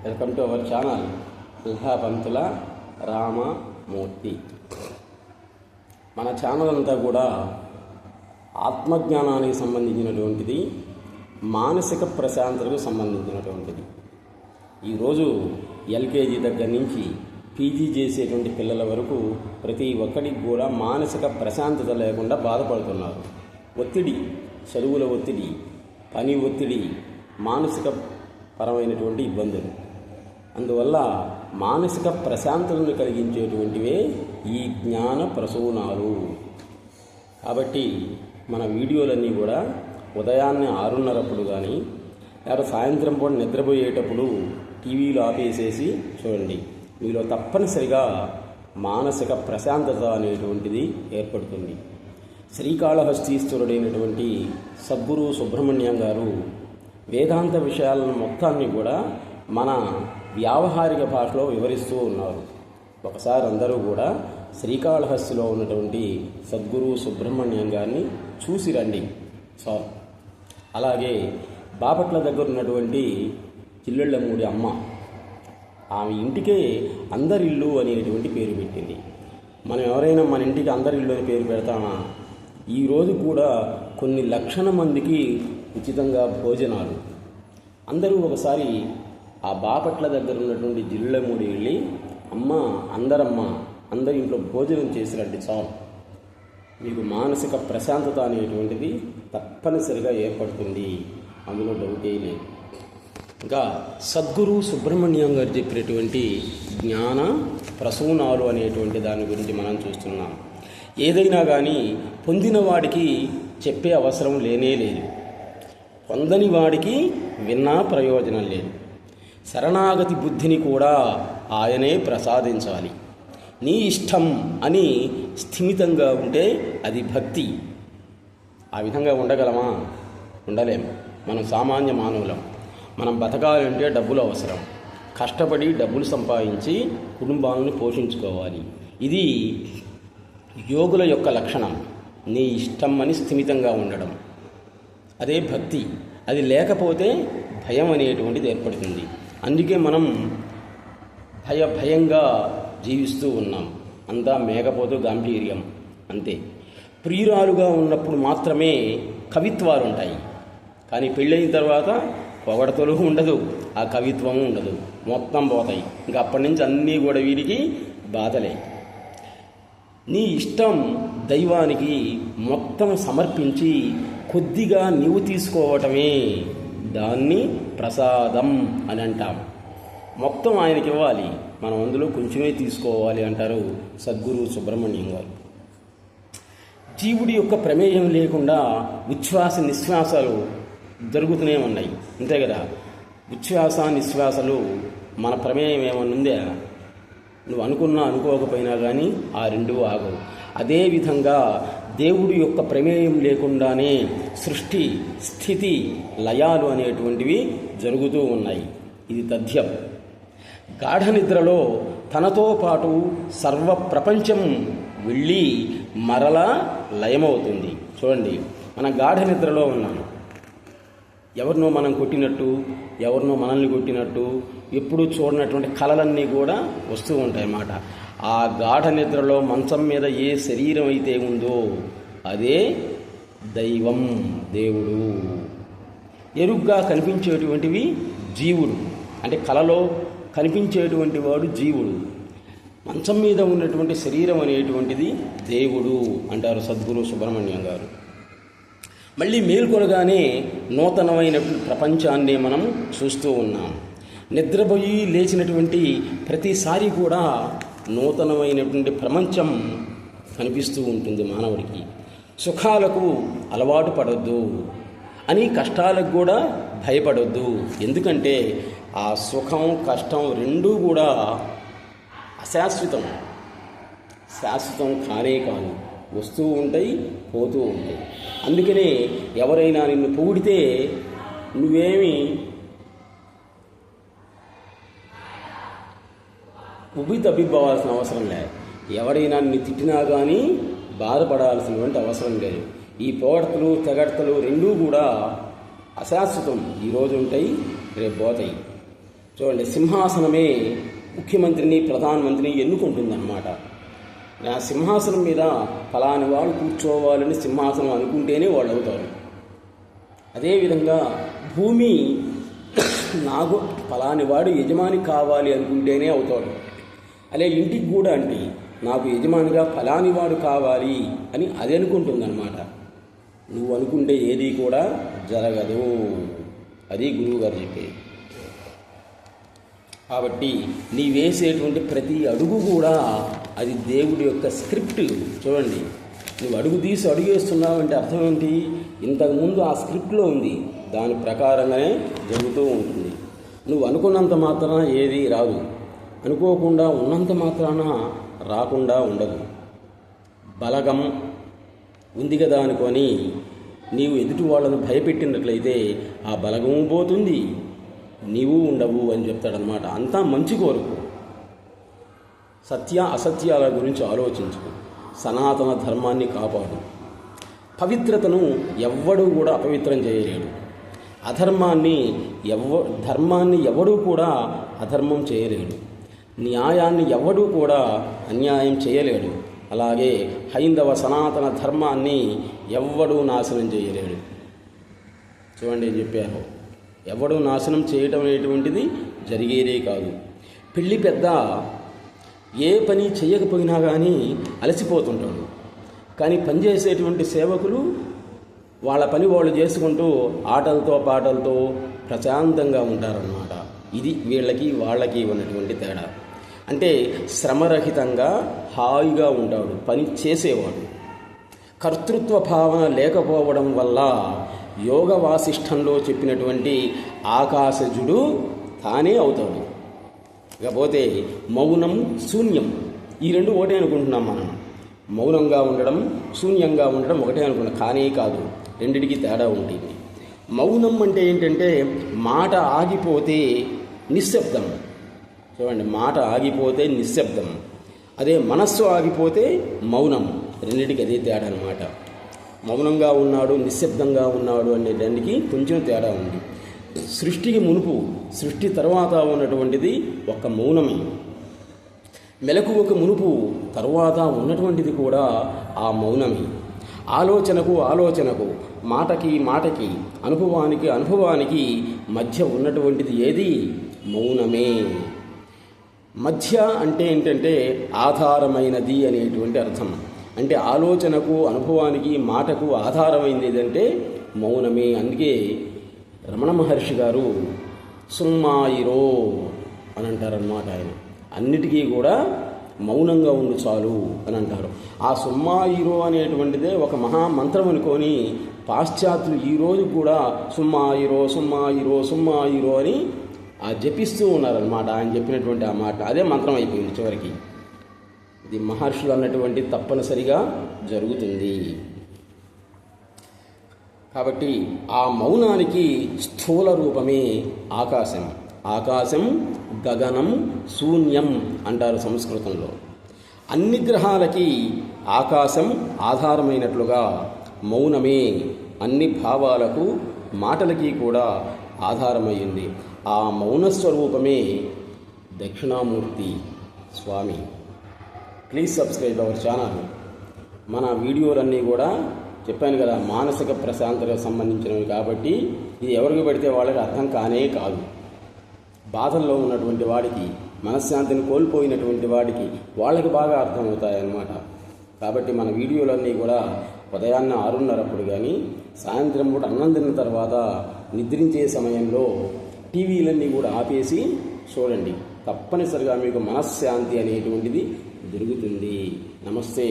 Welcome to our channel పంతుల రామమూర్తి. మన channel అంతా కూడా ఆత్మజ్ఞానానికి సంబంధించినటువంటిది, మానసిక ప్రశాంతతకు సంబంధించినటువంటిది. ఈరోజు ఎల్కేజీ దగ్గర నుంచి పీజీ చేసేటువంటి పిల్లల వరకు ప్రతి ఒక్కరికి కూడా మానసిక ప్రశాంతత లేకుండా బాధపడుతున్నారు. ఒత్తిడి, చదువుల ఒత్తిడి, పని ఒత్తిడి, మానసిక పరమైనటువంటి ఇబ్బందులు. అందువల్ల మానసిక ప్రశాంతతను కలిగించేటువంటివే ఈ జ్ఞాన ప్రసూనాలు. కాబట్టి మన వీడియోలన్నీ కూడా ఉదయాన్నే 6:30 కానీ లేదా సాయంత్రం పూట నిద్రపోయేటప్పుడు టీవీలో ఆపేసేసి చూడండి. మీలో తప్పనిసరిగా మానసిక ప్రశాంతత అనేటువంటిది ఏర్పడుతుంది. శ్రీకాళహస్తీశ్వరుడైనటువంటి సద్గురు సుబ్రహ్మణ్యం గారు వేదాంత విషయాలను మొత్తాన్ని కూడా మన వ్యావహారిక భాషలో వివరిస్తూ ఉన్నారు. ఒకసారి అందరూ కూడా శ్రీకాళహస్తిలో ఉన్నటువంటి సద్గురు సుబ్రహ్మణ్యం గారిని చూసి రండి సార్. అలాగే బాపట్ల దగ్గర ఉన్నటువంటి చిల్లెళ్ళమూడి అమ్మ, ఆమె ఇంటికే అందరిల్లు అనేటువంటి పేరు పెట్టింది. మనం ఎవరైనా మన ఇంటికి అందరిల్లు అని పేరు పెడతామా? ఈరోజు కూడా కొన్ని లక్షల మందికి ఉచితంగా భోజనాలు. అందరూ ఒకసారి ఆ బాపట్ల దగ్గర ఉన్నటువంటి జిల్లెమూడి వెళ్ళి, అమ్మ అందరి ఇంట్లో భోజనం చేసిరండి చాలు, మీకు మానసిక ప్రశాంతత అనేటువంటిది తప్పనిసరిగా ఏర్పడుతుంది, అందులో డౌటే లేదు. ఇంకా సద్గురు సుబ్రహ్మణ్యం గారు చెప్పినటువంటి జ్ఞాన ప్రసూనాలు అనేటువంటి దాని గురించి మనం చూస్తున్నాం. ఏదైనా కానీ పొందిన వాడికి చెప్పే అవసరం లేనే లేదు, పొందని వాడికి విన్నా ప్రయోజనం లేదు. శరణాగతి బుద్ధిని కూడా ఆయనే ప్రసాదించాలి. నీ ఇష్టం అని స్థిమితంగా ఉంటే అది భక్తి. ఆ విధంగా ఉండగలమా? ఉండలేము. మనం సామాన్య మానవులం. మనం బతకాలంటే డబ్బులు అవసరం. కష్టపడి డబ్బులు సంపాదించి కుటుంబాలను పోషించుకోవాలి. ఇది యోగుల యొక్క లక్షణం. నీ ఇష్టం అని స్థిమితంగా ఉండడం, అదే భక్తి. అది లేకపోతే భయం అనేటువంటిది ఏర్పడుతుంది. అందుకే మనం భయంగా జీవిస్తూ ఉన్నాం. అంతా మేకపోతూ గాంభీర్యం అంతే. ప్రియురాలుగా ఉన్నప్పుడు మాత్రమే కవిత్వాలు ఉంటాయి, కానీ పెళ్ళైన తర్వాత పొగడతలు ఉండదు, ఆ కవిత్వం ఉండదు, మొత్తం పోతాయి. ఇంకా అప్పటి నుంచి అన్నీ కూడా వీరికి బాధలే. నీ ఇష్టం దైవానికి మొత్తం సమర్పించి కొద్దిగా నీవు తీసుకోవటమే దాన్ని ప్రసాదం అని అంటాం. మొత్తం ఆయనకి ఇవ్వాలి, మనం అందులో కొంచెమే తీసుకోవాలి అంటారు సద్గురు సుబ్రహ్మణ్యం గారు. జీవుడి యొక్క ప్రమేయం లేకుండా ఉచ్ఛ్వాస నిశ్వాసాలు జరుగుతూనే ఉన్నాయి, అంతే కదా. ఉచ్ఛ్వాస నిశ్వాసాలు మన ప్రమేయం ఏమన్నా ఉందా? నువ్వు అనుకున్నా అనుకోకపోయినా కానీ ఆ రెండు ఆగవు. అదేవిధంగా దేవుడి యొక్క ప్రమేయం లేకుండానే సృష్టి, స్థితి, లయాలు అనేటువంటివి జరుగుతూ ఉన్నాయి. ఇది తథ్యం. గాఢ నిద్రలో తనతో పాటు సర్వ ప్రపంచం వెళ్ళి మరలా లయమవుతుంది. చూడండి, మనం గాఢ నిద్రలో ఉన్నాము. ఎవరినో మనం కొట్టినట్టు, ఎవరినో మనల్ని కొట్టినట్టు, ఎప్పుడూ చూడనటువంటి కళలన్నీ కూడా వస్తూ ఉంటాయి అన్నమాట. ఆ గాఢ నిద్రలో మంచం మీద ఏ శరీరం అయితే ఉందో అదే దైవం, దేవుడు. ఎరుగ్గా కనిపించేటువంటివి జీవుడు, అంటే కళలో కనిపించేటువంటి వాడు జీవుడు. మంచం మీద ఉన్నటువంటి శరీరం అనేటువంటిది దేవుడు అంటారు సద్గురు సుబ్రహ్మణ్యం గారు. మళ్ళీ మేల్కొనగానే నూతనమైనటువంటి ప్రపంచాన్ని మనం చూస్తూ ఉన్నాం. నిద్రపోయి లేచినటువంటి ప్రతిసారి కూడా నూతనమైనటువంటి ప్రపంచం కనిపిస్తూ ఉంటుంది మానవుడికి. సుఖాలకు అలవాటు పడొద్దు అని, కష్టాలకు కూడా భయపడొద్దు. ఎందుకంటే ఆ సుఖం, కష్టం రెండూ కూడా అశాశ్వతం, శాశ్వతం కానే కాదు. వస్తూ ఉంటాయి, పోతూ ఉంటాయి. అందుకనే ఎవరైనా నిన్ను పొగిడితే నువ్వేమి తప్పిపోవాల్సిన అవసరం లేదు. ఎవరైనా నిన్ను తిట్టినా కానీ బాధపడాల్సినటువంటి అవసరం లేదు. ఈ పొగడ్తలు, తెగడ్తలు రెండూ కూడా అశాశ్వతం. ఈరోజు ఉంటాయి, రేపు పోతాయి. చూడండి, సింహాసనమే ముఖ్యమంత్రిని ప్రధానమంత్రిని ఎన్నుకుంటుందన్నమాట. ఆ సింహాసనం మీద ఫలాని వాడు కూర్చోవాలని సింహాసనం అనుకుంటేనే వాళ్ళు అవుతారు. అదేవిధంగా భూమి నాకు ఫలాని వాడు యజమాని కావాలి అనుకుంటేనే అవుతాడు. అదే ఇంటికి కూడా అంటే నాకు యజమానిగా ఫలాని వాడు కావాలి అని అది అనుకుంటుందన్నమాట. నువ్వు అనుకుంటే ఏది కూడా జరగదు. అది గురువుగారు చెప్పేది. కాబట్టి నీ వేసేటువంటి ప్రతి అడుగు కూడా అది దేవుడి యొక్క స్క్రిప్ట్. చూడండి, నువ్వు అడుగు తీసి అడుగేస్తున్నావు అంటే అర్థం ఏంటి? ఇంతకుముందు ఆ స్క్రిప్ట్లో ఉంది, దాని ప్రకారంగానే జరుగుతూ ఉంటుంది. నువ్వు అనుకున్నంత మాత్రాన ఏది రాదు, అనుకోకుండా ఉన్నంత మాత్రాన రాకుండా ఉండదు. బలగం ఉంది కదా అనుకొని నీవు ఎదుటి వాళ్ళను భయపెట్టినట్లయితే ఆ బలగము పోతుంది, నీవు ఉండవు అని చెప్తాడనమాట. అంతా మంచి కోరుకు, సత్య అసత్యాల గురించి ఆలోచించుకు, సనాతన ధర్మాన్ని కాపాడు. పవిత్రతను ఎవ్వడూ కూడా అపవిత్రం చేయలేడు. ధర్మాన్ని ఎవడూ కూడా అధర్మం చేయలేడు. న్యాయాన్ని ఎవడూ కూడా అన్యాయం చేయలేడు. అలాగే హైందవ సనాతన ధర్మాన్ని ఎవ్వడూ నాశనం చేయలేడు. చూడండి ఏం చెప్పారు, ఎవడూ నాశనం చేయటం అనేటువంటిది జరిగేదే కాదు. పెళ్ళి పెద్ద ఏ పని చేయకపోయినా కానీ అలసిపోతుంటాడు. కానీ పనిచేసేటువంటి సేవకులు వాళ్ళ పని వాళ్ళు చేసుకుంటూ ఆటలతో పాటలతో ప్రశాంతంగా ఉంటారన్నమాట. ఇది వీళ్ళకి వాళ్ళకి ఉన్నటువంటి తేడా. అంటే శ్రమరహితంగా హాయిగా ఉంటాడు పని చేసేవాడు. కర్తృత్వ భావన లేకపోవడం వల్ల యోగ వాసిష్టంలో చెప్పినటువంటి ఆకాశజుడు తానే అవుతాడు. ఇకపోతే మౌనం, శూన్యం, ఈ రెండు ఒకటే అనుకుంటున్నాం మనం. మౌనంగా ఉండడం, శూన్యంగా ఉండడం ఒకటే అనుకున్నాం, కానీ కాదు, రెండిటికి తేడా ఉంటుంది. మౌనం అంటే ఏంటంటే మాట ఆగిపోతే నిశ్శబ్దం. చూడండి, మాట ఆగిపోతే నిశ్శబ్దం. అదే మనస్సు ఆగిపోతే మౌనం. రెండింటికి అదే తేడా అనమాట. మౌనంగా ఉన్నాడు, నిశ్శబ్దంగా ఉన్నాడు అనే దానికి కొంచెం తేడా ఉంది. సృష్టికి మునుపు, సృష్టి తర్వాత ఉన్నటువంటిది ఒక మౌనమే. మెలకువకు మునుపు తర్వాత ఉన్నటువంటిది కూడా ఆ మౌనమే. ఆలోచనకు, మాటకి, అనుభవానికి మధ్య ఉన్నటువంటిది ఏది? మౌనమే. మధ్య అంటే ఏంటంటే ఆధారమైనది అనేటువంటి అర్థం. అంటే ఆలోచనకు, అనుభవానికి, మాటకు ఆధారమైంది ఏదంటే మౌనమే. అందుకే రమణ మహర్షి గారు సుమ్మాయిరో అని అంటారన్నమాట. ఆయన అన్నిటికీ కూడా మౌనంగా ఉండు చాలు అని అంటారు. ఆ సుమ్మాయిరో అనేటువంటిదే ఒక మహామంత్రం అనుకొని పాశ్చాత్యులు ఈరోజు కూడా సుమ్మాయిరో సుమ్మాయిరో సుమ్మాయిరో అని జపిస్తూ ఉన్నారన్నమాట. ఆయన చెప్పినటువంటి ఆ మాట అదే మంత్రం అయిపోయింది చివరికి. ఇది మహర్షులు అన్నటువంటి తప్పనిసరిగా జరుగుతుంది. కాబట్టి ఆ మౌనానికి స్థూల రూపమే ఆకాశం. ఆకాశం, గగనం, శూన్యం అంటారు సంస్కృతంలో. అన్ని గ్రహాలకి ఆకాశం ఆధారమైనట్లుగా మౌనమే అన్ని భావాలకు, మాటలకి కూడా ఆధారమైంది. ఆ మౌనస్వరూపమే Dakshinamurthy Swami. Please subscribe our channel. మన వీడియోలన్నీ కూడా చెప్పాను కదా మానసిక ప్రశాంతతకు సంబంధించినవి కాబట్టి ఇది ఎవరికి పడితే వాళ్ళకి అర్థం కానే కాదు. బాధల్లో ఉన్నటువంటి వాడికి, మనశ్శాంతిని కోల్పోయినటువంటి వాడికి వాళ్ళకి బాగా అర్థమవుతాయన్నమాట. కాబట్టి మన వీడియోలన్నీ కూడా ఉదయాన్నే 6:30 కానీ, సాయంత్రం పూట అన్నం తిన్న తర్వాత నిద్రించే సమయంలో టీవీలన్నీ కూడా ఆపేసి చూడండి. తప్పనిసరిగా మీకు మనశ్శాంతి అనేటువంటిది దొరుకుతుంది. నమస్తే.